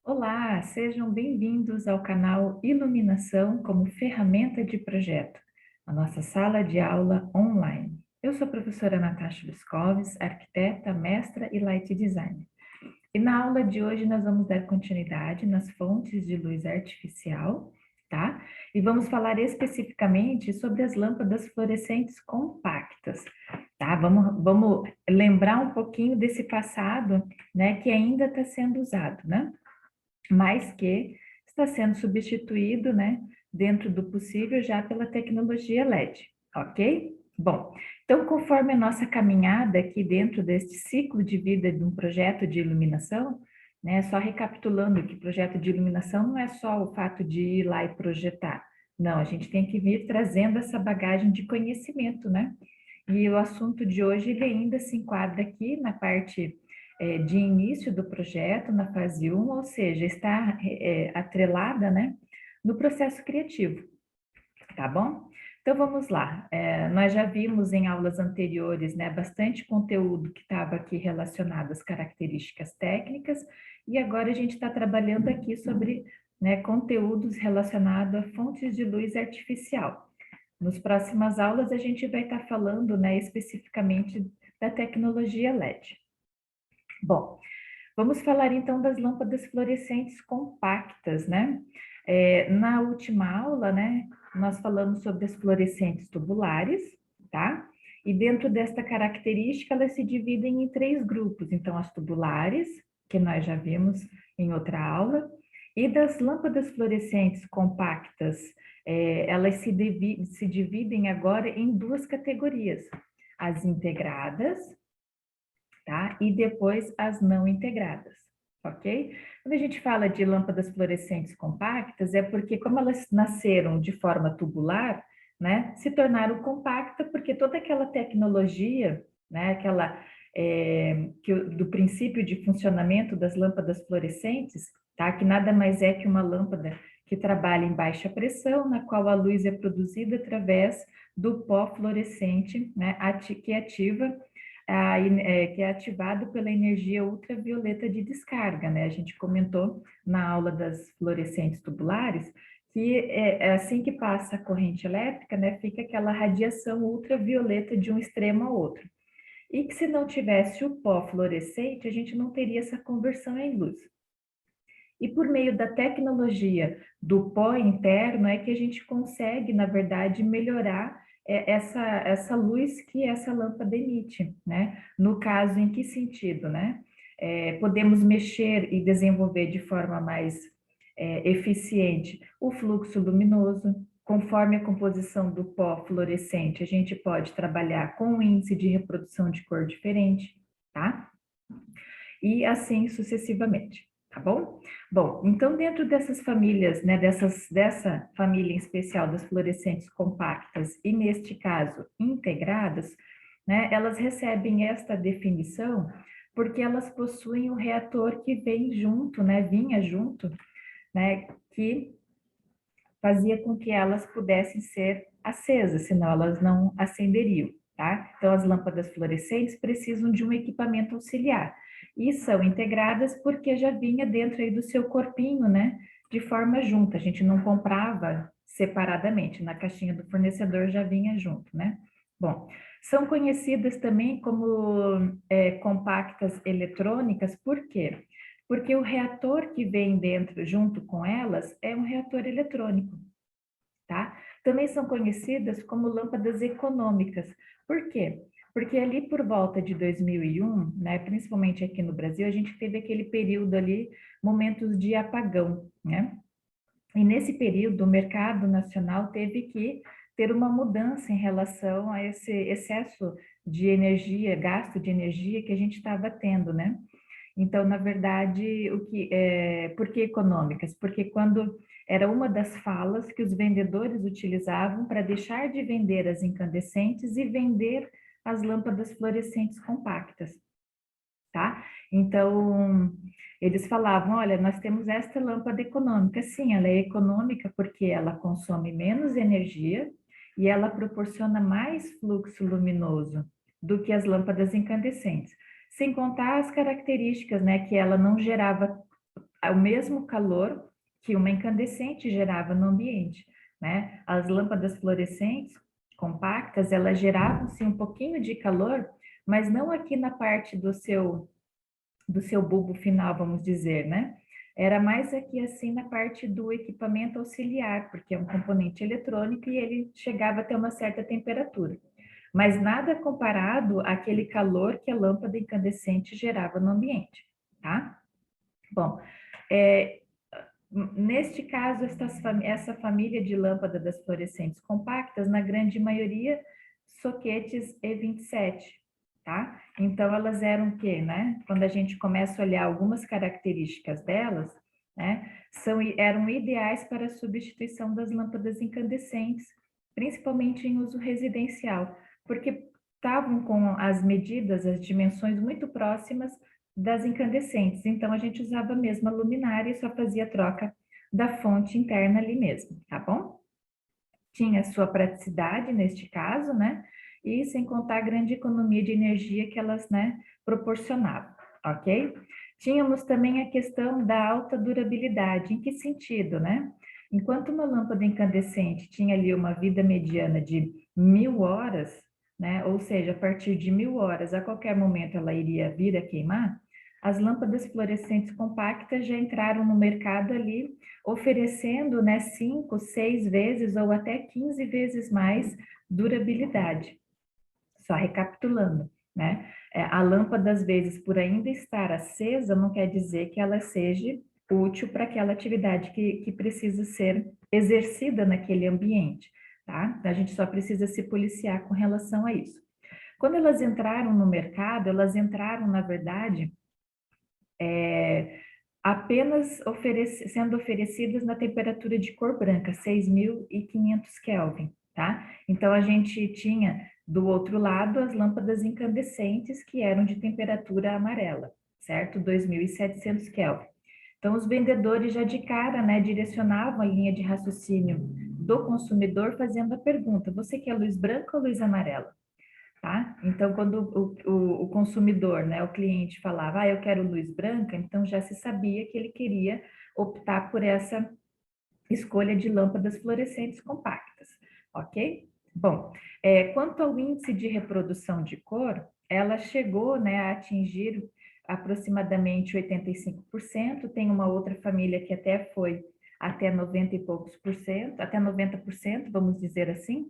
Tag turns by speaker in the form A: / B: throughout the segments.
A: Olá, sejam bem-vindos ao canal Iluminação como ferramenta de projeto, a nossa sala de aula online. Eu sou a professora Natasha Luscoves, arquiteta, mestra e light designer. E na aula de hoje nós vamos dar continuidade nas fontes de luz artificial, tá? E vamos falar especificamente sobre as lâmpadas fluorescentes compactas, tá? Vamos lembrar um pouquinho desse passado, né, que ainda está sendo usado, né? Mas que está sendo substituído, né, dentro do possível já pela tecnologia LED, ok? Bom, então conforme a nossa caminhada aqui dentro deste ciclo de vida de um projeto de iluminação, né, só recapitulando que projeto de iluminação não é só o fato de ir lá e projetar, não, a gente tem que vir trazendo essa bagagem de conhecimento, né? E o assunto de hoje ele ainda se enquadra aqui na parte de início do projeto, na fase 1, ou seja, está atrelada, né, no processo criativo, tá bom? Então vamos lá, nós já vimos em aulas anteriores, né, bastante conteúdo que estava aqui relacionado às características técnicas, e agora a gente está trabalhando aqui sobre, né, conteúdos relacionados a fontes de luz artificial. Nas próximas aulas a gente vai estar falando, né, especificamente da tecnologia LED. Bom, vamos falar então das lâmpadas fluorescentes compactas, né? Na última aula, né, nós falamos sobre as fluorescentes tubulares, tá? E dentro desta característica, elas se dividem em três grupos. Então, as tubulares, que nós já vimos em outra aula, e das lâmpadas fluorescentes compactas, elas se dividem agora em duas categorias: as integradas, tá? E depois as não integradas, ok? Quando a gente fala de lâmpadas fluorescentes compactas, é porque como elas nasceram de forma tubular, né, se tornaram compactas porque toda aquela tecnologia, né, do princípio de funcionamento das lâmpadas fluorescentes, tá? Que nada mais é que uma lâmpada que trabalha em baixa pressão, na qual a luz é produzida através do pó fluorescente, né, que ativa que é ativado pela energia ultravioleta de descarga, né? A gente comentou na aula das fluorescentes tubulares que é assim que passa a corrente elétrica, né? Fica aquela radiação ultravioleta de um extremo ao outro. E que se não tivesse o pó fluorescente, a gente não teria essa conversão em luz. E por meio da tecnologia do pó interno é que a gente consegue, na verdade, melhorar essa luz que essa lâmpada emite, né? No caso, em que sentido, né? Podemos mexer e desenvolver de forma mais eficiente o fluxo luminoso, conforme a composição do pó fluorescente, a gente pode trabalhar com um índice de reprodução de cor diferente, tá? E assim sucessivamente, tá bom? Bom, então dentro dessas famílias, né, dessa família em especial das fluorescentes compactas e neste caso integradas, né, elas recebem esta definição porque elas possuem um reator que vem junto, né, vinha junto, né, que fazia com que elas pudessem ser acesas, senão elas não acenderiam, tá? Então, as lâmpadas fluorescentes precisam de um equipamento auxiliar e são integradas porque já vinha dentro aí do seu corpinho, né? De forma junta, a gente não comprava separadamente, na caixinha do fornecedor já vinha junto, né? Bom, são conhecidas também como compactas eletrônicas, por quê? Porque o reator que vem dentro, junto com elas, é um reator eletrônico, tá? Também são conhecidas como lâmpadas econômicas. Por quê? Porque ali por volta de 2001, né, principalmente aqui no Brasil, a gente teve aquele período ali, momentos de apagão, né? E nesse período, o mercado nacional teve que ter uma mudança em relação a esse excesso de energia, gasto de energia que a gente estava tendo, né? Então, na verdade, por que econômicas? Porque quando era uma das falas que os vendedores utilizavam para deixar de vender as incandescentes e vender as lâmpadas fluorescentes compactas, tá? Então, eles falavam, olha, nós temos esta lâmpada econômica. Sim, ela é econômica porque ela consome menos energia e ela proporciona mais fluxo luminoso do que as lâmpadas incandescentes. Sem contar as características, né, que ela não gerava o mesmo calor que uma incandescente gerava no ambiente, né? As lâmpadas fluorescentes compactas, elas geravam sim um pouquinho de calor, mas não aqui na parte do seu bulbo final, vamos dizer, né? Era mais aqui assim na parte do equipamento auxiliar, porque é um componente eletrônico e ele chegava a ter uma certa temperatura. Mas nada comparado àquele calor que a lâmpada incandescente gerava no ambiente, tá? Bom, é, neste caso, essa família de lâmpada das fluorescentes compactas, na grande maioria, soquetes E27, tá? Então, elas eram o quê, né? Quando a gente começa a olhar algumas características delas, né? Eram ideais para a substituição das lâmpadas incandescentes, principalmente em uso residencial, porque estavam com as medidas, as dimensões muito próximas das incandescentes. Então, a gente usava a mesma luminária e só fazia troca da fonte interna ali mesmo, tá bom? Tinha sua praticidade neste caso, né? E sem contar a grande economia de energia que elas, né, proporcionavam, ok? Tínhamos também a questão da alta durabilidade. Em que sentido, né? Enquanto uma lâmpada incandescente tinha ali uma vida mediana de 1.000 horas, né? Ou seja, a partir de 1.000 horas, a qualquer momento ela iria vir a queimar, as lâmpadas fluorescentes compactas já entraram no mercado ali oferecendo, né, 5, 6 vezes ou até 15 vezes mais durabilidade. Só recapitulando, né? A lâmpada, às vezes, por ainda estar acesa, não quer dizer que ela seja útil para aquela atividade que precisa ser exercida naquele ambiente, tá? A gente só precisa se policiar com relação a isso. Quando elas entraram no mercado, elas entraram, na verdade, apenas sendo oferecidas na temperatura de cor branca, 6.500 Kelvin, tá? Então, a gente tinha do outro lado as lâmpadas incandescentes, que eram de temperatura amarela, certo? 2.700 Kelvin. Então, os vendedores já de cara, né, direcionavam a linha de raciocínio do consumidor fazendo a pergunta: você quer luz branca ou luz amarela? Tá? Então, quando o consumidor, né, o cliente falava, eu quero luz branca, então já se sabia que ele queria optar por essa escolha de lâmpadas fluorescentes compactas, ok? Bom, quanto ao índice de reprodução de cor, ela chegou, né, a atingir aproximadamente 85%, tem uma outra família que até foi até 90 e poucos por cento, até 90%, vamos dizer assim,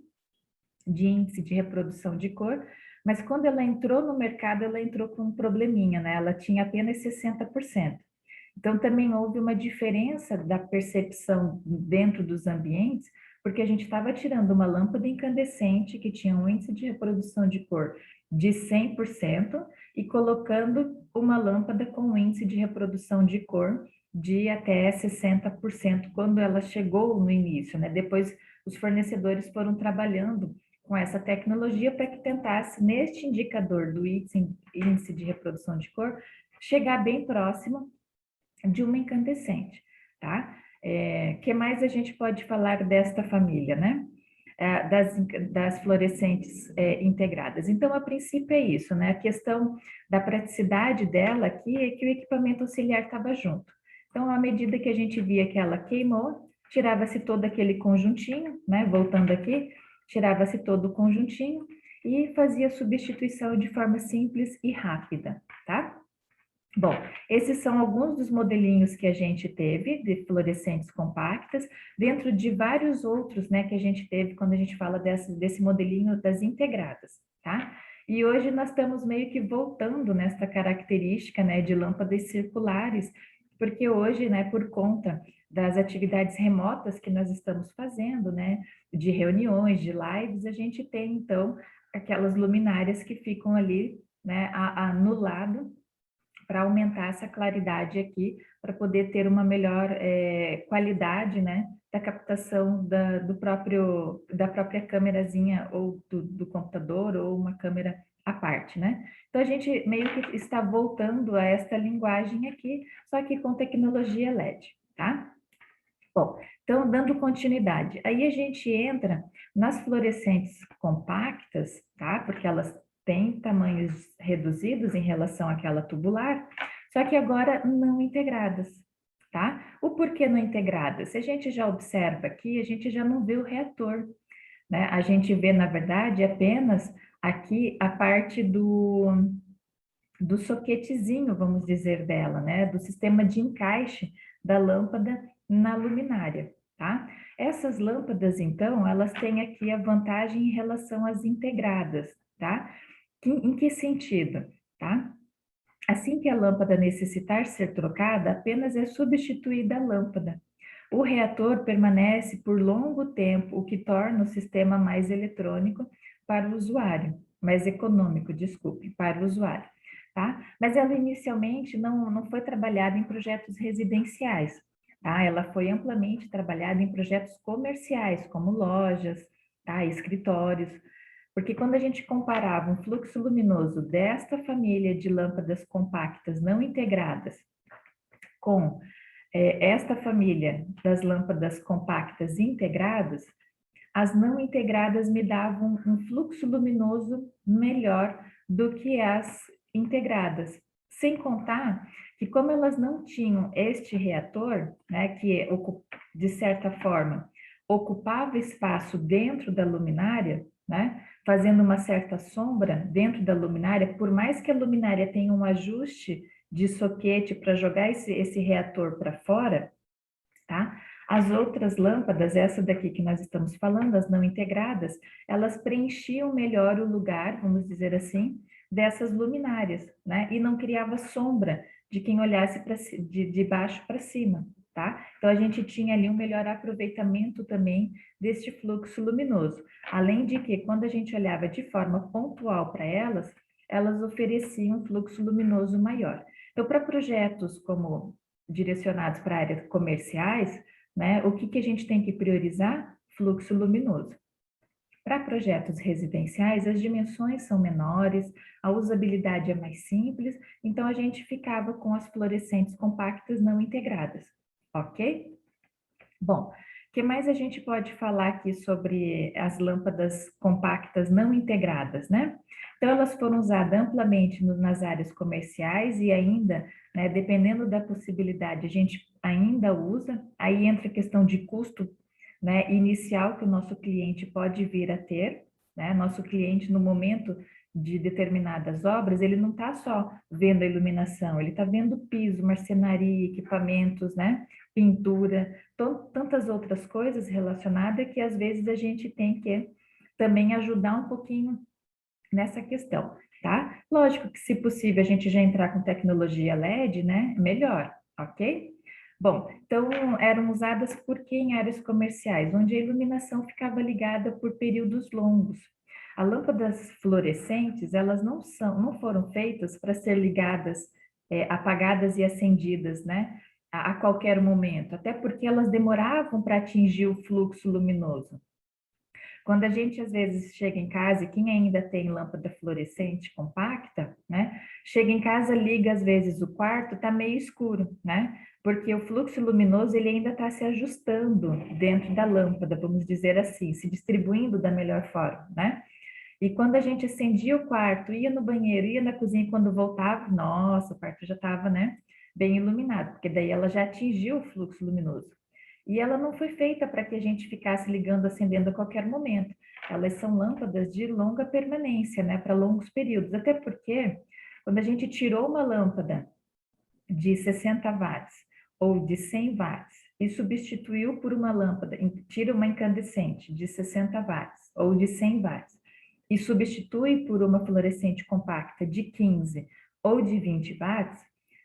A: de índice de reprodução de cor, mas quando ela entrou no mercado, ela entrou com um probleminha, né? Ela tinha apenas 60%. Então, também houve uma diferença da percepção dentro dos ambientes, porque a gente estava tirando uma lâmpada incandescente que tinha um índice de reprodução de cor de 100% e colocando uma lâmpada com um índice de reprodução de cor de até 60% quando ela chegou no início, né? Depois, os fornecedores foram trabalhando com essa tecnologia para que tentasse, neste indicador do índice de reprodução de cor, chegar bem próximo de uma incandescente, tá? Que mais a gente pode falar desta família, né? Das fluorescentes integradas. Então, a princípio é isso, né? A questão da praticidade dela aqui é que o equipamento auxiliar estava junto. Então, à medida que a gente via que ela queimou, tirava-se todo aquele conjuntinho, né? Voltando aqui, tirava-se todo o conjuntinho e fazia substituição de forma simples e rápida, tá? Bom, esses são alguns dos modelinhos que a gente teve de fluorescentes compactas, dentro de vários outros, né, que a gente teve quando a gente fala desse modelinho das integradas, tá? E hoje nós estamos meio que voltando nesta característica, né, de lâmpadas circulares, porque hoje, né, por conta das atividades remotas que nós estamos fazendo, né, de reuniões, de lives, a gente tem, então, aquelas luminárias que ficam ali, né, no lado, para aumentar essa claridade aqui, para poder ter uma melhor qualidade, né, da captação da própria câmerazinha ou do computador ou uma câmera à parte, né? Então, a gente meio que está voltando a esta linguagem aqui, só que com tecnologia LED, tá? Bom, então, dando continuidade, aí a gente entra nas fluorescentes compactas, tá? Porque elas têm tamanhos reduzidos em relação àquela tubular, só que agora não integradas, tá? O porquê não integrada? Se a gente já observa aqui, a gente já não vê o reator, né? A gente vê, na verdade, apenas aqui a parte do soquetezinho, vamos dizer, dela, né? Do sistema de encaixe da lâmpada na luminária, tá? Essas lâmpadas, então, elas têm aqui a vantagem em relação às integradas, tá? Em que sentido, tá? Assim que a lâmpada necessitar ser trocada, apenas é substituída a lâmpada. O reator permanece por longo tempo, o que torna o sistema mais eletrônico para o usuário, mais econômico, desculpe, para o usuário, tá? Mas ela inicialmente não foi trabalhada em projetos residenciais, tá? Ela foi amplamente trabalhada em projetos comerciais, como lojas, tá? Escritórios, porque quando a gente comparava um fluxo luminoso desta família de lâmpadas compactas não integradas com esta família das lâmpadas compactas integradas, as não integradas me davam um fluxo luminoso melhor do que as integradas. Sem contar que, como elas não tinham este reator, né, que de certa forma ocupava espaço dentro da luminária, né, fazendo uma certa sombra dentro da luminária, por mais que a luminária tenha um ajuste de soquete para jogar esse reator para fora, tá? As outras lâmpadas, essa daqui que nós estamos falando, as não integradas, elas preenchiam melhor o lugar, vamos dizer assim, dessas luminárias, né? E não criava sombra de quem olhasse de baixo para cima, tá? Então a gente tinha ali um melhor aproveitamento também deste fluxo luminoso. Além de que, quando a gente olhava de forma pontual para elas, elas ofereciam um fluxo luminoso maior. Então, para projetos como direcionados para áreas comerciais, né, o que, que a gente tem que priorizar? Fluxo luminoso. Para projetos residenciais, as dimensões são menores, a usabilidade é mais simples, então a gente ficava com as fluorescentes compactas não integradas, ok? Bom, o que mais a gente pode falar aqui sobre as lâmpadas compactas não integradas, né? Então, elas foram usadas amplamente nas áreas comerciais e ainda, né, dependendo da possibilidade, a gente ainda usa. Aí entra a questão de custo, né, inicial que o nosso cliente pode vir a ter, né? Nosso cliente, no momento de determinadas obras, ele não está só vendo a iluminação, ele está vendo piso, marcenaria, equipamentos, né? Pintura, tantas outras coisas relacionadas que às vezes a gente tem que também ajudar um pouquinho nessa questão, tá? Lógico que, se possível, a gente já entrar com tecnologia LED, né? Melhor, ok? Bom, então eram usadas por quê em áreas comerciais, onde a iluminação ficava ligada por períodos longos. As lâmpadas fluorescentes, elas não foram feitas para ser ligadas, apagadas e acendidas, né? A qualquer momento, até porque elas demoravam para atingir o fluxo luminoso. Quando a gente às vezes chega em casa, e quem ainda tem lâmpada fluorescente compacta, né? Chega em casa, liga às vezes o quarto, tá meio escuro, né? Porque o fluxo luminoso ele ainda está se ajustando dentro da lâmpada, vamos dizer assim, se distribuindo da melhor forma, né? E quando a gente acendia o quarto, ia no banheiro, ia na cozinha, quando voltava, nossa, o quarto já estava, né, bem iluminado, porque daí ela já atingiu o fluxo luminoso. E ela não foi feita para que a gente ficasse ligando, acendendo a qualquer momento. Elas são lâmpadas de longa permanência, né, para longos períodos. Até porque, quando a gente tirou uma lâmpada de 60 watts ou de 100 watts e substituiu por uma lâmpada, tira uma incandescente de 60 watts ou de 100 watts e substitui por uma fluorescente compacta de 15 ou de 20 watts,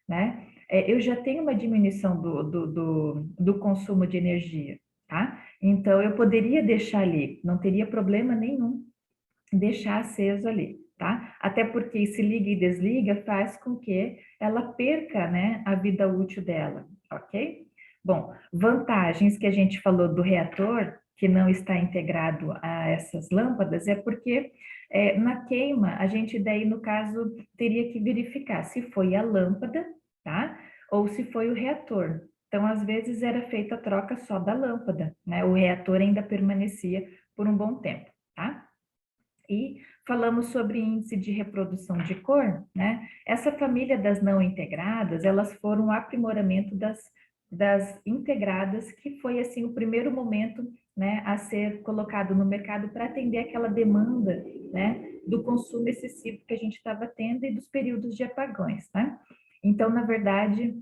A: né? Eu já tenho uma diminuição do consumo de energia, tá? Então, eu poderia deixar ali, não teria problema nenhum deixar aceso ali, tá? Até porque se liga e desliga faz com que ela perca, né, a vida útil dela, ok? Bom, vantagens que a gente falou do reator, que não está integrado a essas lâmpadas, é porque na queima, a gente daí, no caso, teria que verificar se foi a lâmpada, tá? Ou se foi o reator. Então, às vezes, era feita a troca só da lâmpada, né? O reator ainda permanecia por um bom tempo, tá? E falamos sobre índice de reprodução de cor, né? Essa família das não integradas, elas foram um aprimoramento das das integradas, que foi assim o primeiro momento, né, a ser colocado no mercado para atender aquela demanda, né, do consumo excessivo que a gente estava tendo e dos períodos de apagões, né? Então, na verdade,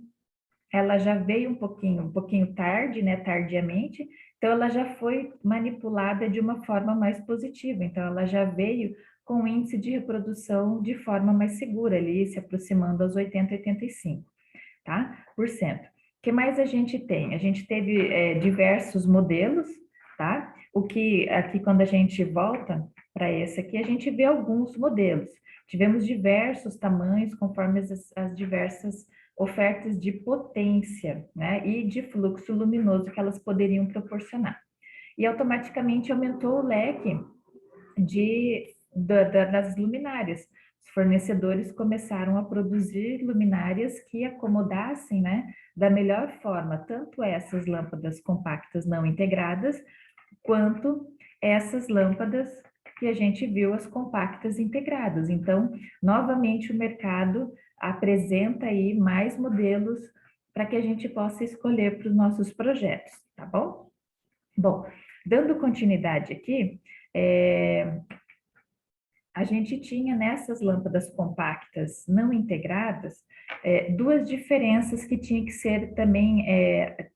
A: ela já veio um pouquinho tarde, né, tardiamente, então ela já foi manipulada de uma forma mais positiva, então ela já veio com um índice de reprodução de forma mais segura, ali se aproximando aos 80, 85, tá? Por cento. O que mais a gente tem? A gente teve diversos modelos, tá? O que aqui, quando a gente volta para esse aqui, a gente vê alguns modelos. Tivemos diversos tamanhos conforme as diversas ofertas de potência, né? E de fluxo luminoso que elas poderiam proporcionar. E automaticamente aumentou o leque das luminárias. Os fornecedores começaram a produzir luminárias que acomodassem, né, da melhor forma, tanto essas lâmpadas compactas não integradas, quanto essas lâmpadas que a gente viu, as compactas integradas. Então, novamente, o mercado apresenta aí mais modelos para que a gente possa escolher para os nossos projetos, tá bom? Bom, dando continuidade aqui, a gente tinha nessas lâmpadas compactas não integradas duas diferenças que tinha que ser também,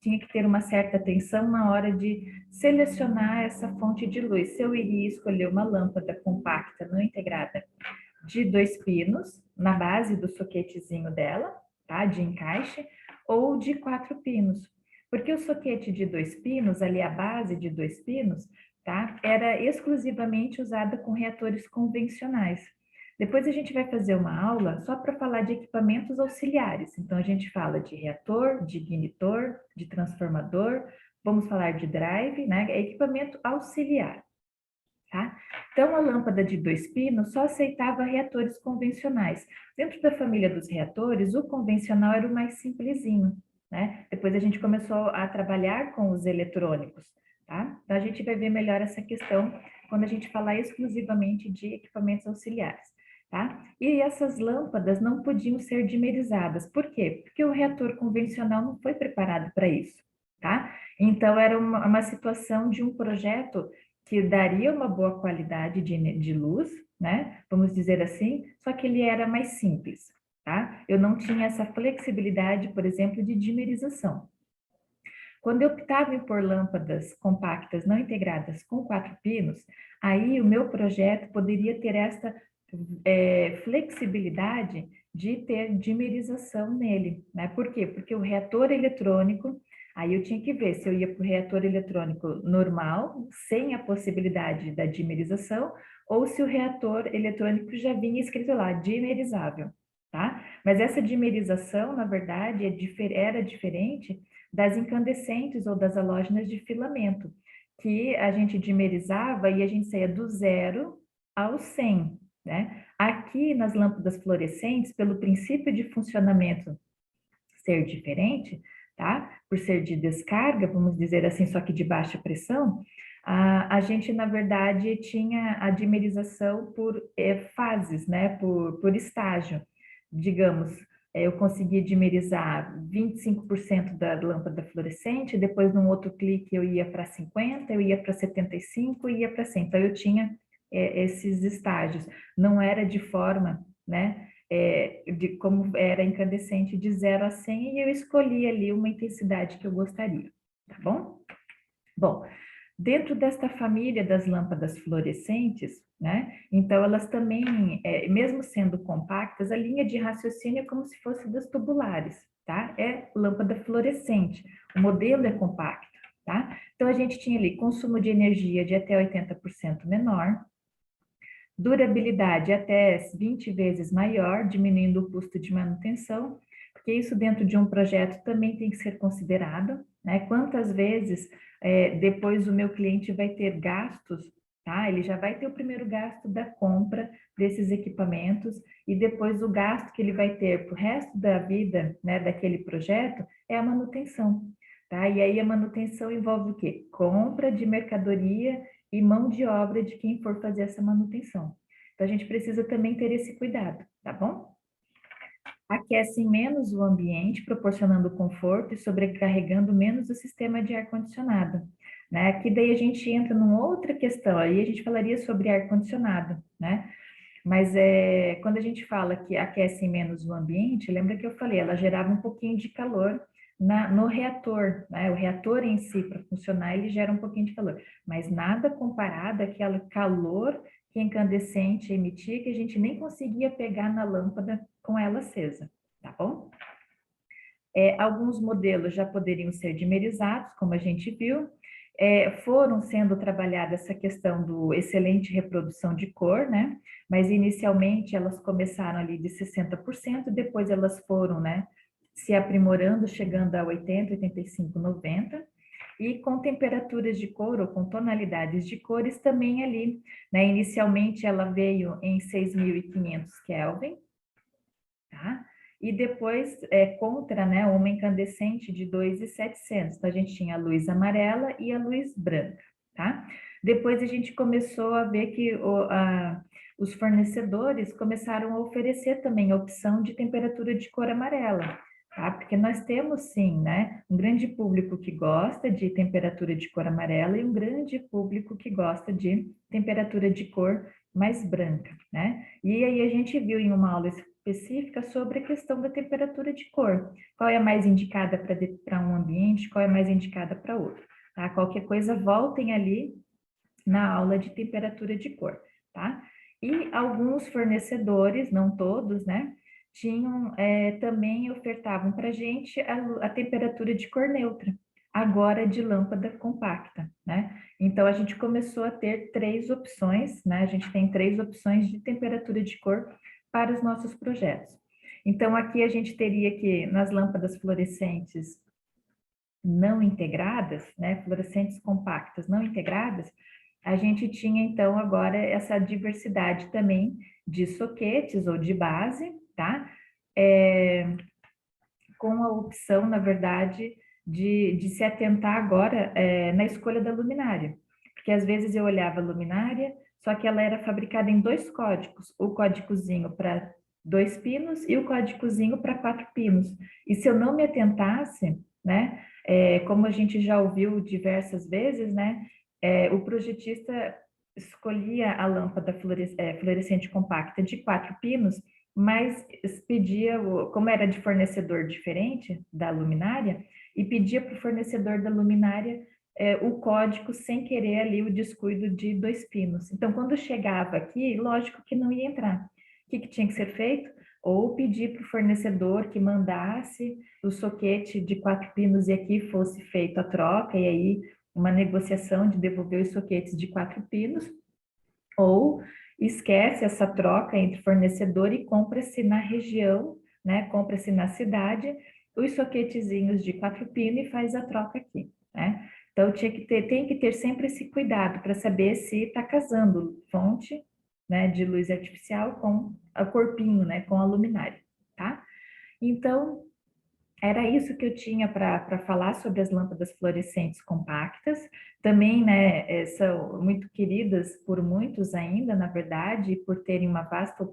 A: tinha que ter uma certa atenção na hora de selecionar essa fonte de luz. Se eu iria escolher uma lâmpada compacta não integrada de 2 pinos, na base do soquetezinho dela, tá? De encaixe, ou de 4 pinos. Porque o soquete de 2 pinos, ali a base de 2 pinos, tá? Era exclusivamente usada com reatores convencionais. Depois a gente vai fazer uma aula só para falar de equipamentos auxiliares. Então a gente fala de reator, de ignitor, de transformador, vamos falar de drive, né? É equipamento auxiliar. Tá? Então, a lâmpada de 2 pinos só aceitava reatores convencionais. Dentro da família dos reatores, o convencional era o mais simplesinho, né? Depois a gente começou a trabalhar com os eletrônicos, tá? Então, a gente vai ver melhor essa questão quando a gente falar exclusivamente de equipamentos auxiliares, tá? E essas lâmpadas não podiam ser dimerizadas. Por quê? Porque o reator convencional não foi preparado para isso, tá? Então, era uma situação de um projeto que daria uma boa qualidade de luz, né? Vamos dizer assim, só que ele era mais simples, tá? Eu não tinha essa flexibilidade, por exemplo, de dimerização. Quando eu optava em pôr lâmpadas compactas não integradas com 4 pinos, aí o meu projeto poderia ter essa flexibilidade de ter dimerização nele, né? Por quê? Porque o reator eletrônico, aí eu tinha que ver se eu ia para o reator eletrônico normal, sem a possibilidade da dimerização, ou se o reator eletrônico já vinha escrito lá, dimerizável, tá? Mas essa dimerização, na verdade, era diferente das incandescentes ou das halógenas de filamento, que a gente dimerizava e a gente saía do 0 ao 100, né? Aqui nas lâmpadas fluorescentes, pelo princípio de funcionamento ser diferente, tá? Por ser de descarga, vamos dizer assim, só que de baixa pressão, a gente, na verdade, tinha a dimerização por fases, né? Por estágio. Digamos, eu conseguia dimerizar 25% da lâmpada fluorescente, depois, num outro clique, eu ia para 50%, eu ia para 75% e ia para 100%. Então, eu tinha esses estágios. Não era de forma, né? De como era incandescente de 0 a 100 e eu escolhi ali uma intensidade que eu gostaria, tá bom? Bom, dentro desta família das lâmpadas fluorescentes, né? Então elas também, mesmo sendo compactas, a linha de raciocínio é como se fosse das tubulares, tá? É lâmpada fluorescente, o modelo é compacto, tá? Então a gente tinha ali consumo de energia de até 80% menor, durabilidade até 20 vezes maior, diminuindo o custo de manutenção, porque isso dentro de um projeto também tem que ser considerado, né? Quantas vezes depois o meu cliente vai ter gastos, tá? Ele já vai ter o primeiro gasto da compra desses equipamentos e depois o gasto que ele vai ter para o resto da vida, né, daquele projeto é a manutenção, tá? E aí a manutenção envolve o quê? Compra de mercadoria e mão de obra de quem for fazer essa manutenção. Então, a gente precisa também ter esse cuidado, tá bom? aquecem menos o ambiente, proporcionando conforto e sobrecarregando menos o sistema de ar-condicionado, né? Que daí a gente entra numa outra questão, aí a gente falaria sobre ar-condicionado, né? Mas quando a gente fala que aquecem menos o ambiente, lembra que eu falei, ela gerava um pouquinho de calor no reator, né? O reator em si, para funcionar, ele gera um pouquinho de calor, mas nada comparado àquele calor que a incandescente emitia, que a gente nem conseguia pegar na lâmpada com ela acesa, tá bom? Alguns modelos já poderiam ser dimerizados, como a gente viu, foram sendo trabalhada essa questão do excelente reprodução de cor, né? Mas inicialmente elas começaram ali de 60%, depois elas foram, né, se aprimorando, chegando a 80, 85, 90, e com temperaturas de cor ou com tonalidades de cores também ali, né? Inicialmente ela veio em 6.500 Kelvin, tá? E depois, contra, né, uma incandescente de 2.700. Então, a gente tinha a luz amarela e a luz branca, tá? Depois a gente começou a ver que os fornecedores começaram a oferecer também a opção de temperatura de cor amarela, tá? Porque nós temos, sim, né, um grande público que gosta de temperatura de cor amarela e um grande público que gosta de temperatura de cor mais branca, né? E aí a gente viu em uma aula específica sobre a questão da temperatura de cor. Qual é a mais indicada para um ambiente, qual é a mais indicada para outro. Tá? Qualquer coisa, voltem ali na aula de temperatura de cor, tá? E alguns fornecedores, não todos, né? Tinham, também ofertavam para a gente a temperatura de cor neutra, agora de lâmpada compacta, né? Então, a gente começou a ter três opções, né? A gente tem três opções de temperatura de cor para os nossos projetos. Então, aqui a gente teria que, nas lâmpadas fluorescentes não integradas, né? Fluorescentes compactas não integradas, a gente tinha, então, agora essa diversidade também de soquetes ou de base, tá? Com a opção, na verdade, de se atentar agora na escolha da luminária. Porque às vezes eu olhava a luminária, só que ela era fabricada em dois códigos, o códigozinho para 2 pinos e o códigozinho para 4 pinos. E se eu não me atentasse, né, como a gente já ouviu diversas vezes, né, o projetista escolhia a lâmpada fluorescente compacta de 4 pinos, mas pedia, como era de fornecedor diferente da luminária, e pedia para o fornecedor da luminária o código sem querer ali o descuido de 2 pinos. Então, quando chegava aqui, lógico que não ia entrar. O que tinha que ser feito? Ou pedir para o fornecedor que mandasse o soquete de 4 pinos e aqui fosse feita a troca, e aí uma negociação de devolver os soquetes de 4 pinos, ou esquece essa troca entre fornecedor e compra-se na região, né? Compra-se na cidade os soquetezinhos de 4 pinos e faz a troca aqui, né? Então tem que ter sempre esse cuidado para saber se está casando fonte, né, de luz artificial com o corpinho, né, com a luminária, tá? Então, era isso que eu tinha para falar sobre as lâmpadas fluorescentes compactas. Também, né, são muito queridas por muitos ainda, na verdade, por terem uma vasta,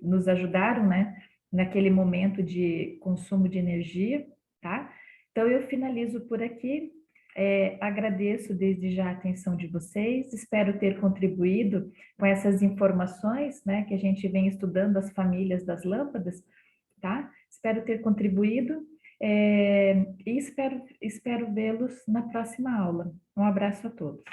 A: nos ajudaram, né, naquele momento de consumo de energia, tá? Então, eu finalizo por aqui. Agradeço desde já a atenção de vocês, espero ter contribuído com essas informações, né, que a gente vem estudando as famílias das lâmpadas, tá? Espero ter contribuído. E espero vê-los na próxima aula. Um abraço a todos.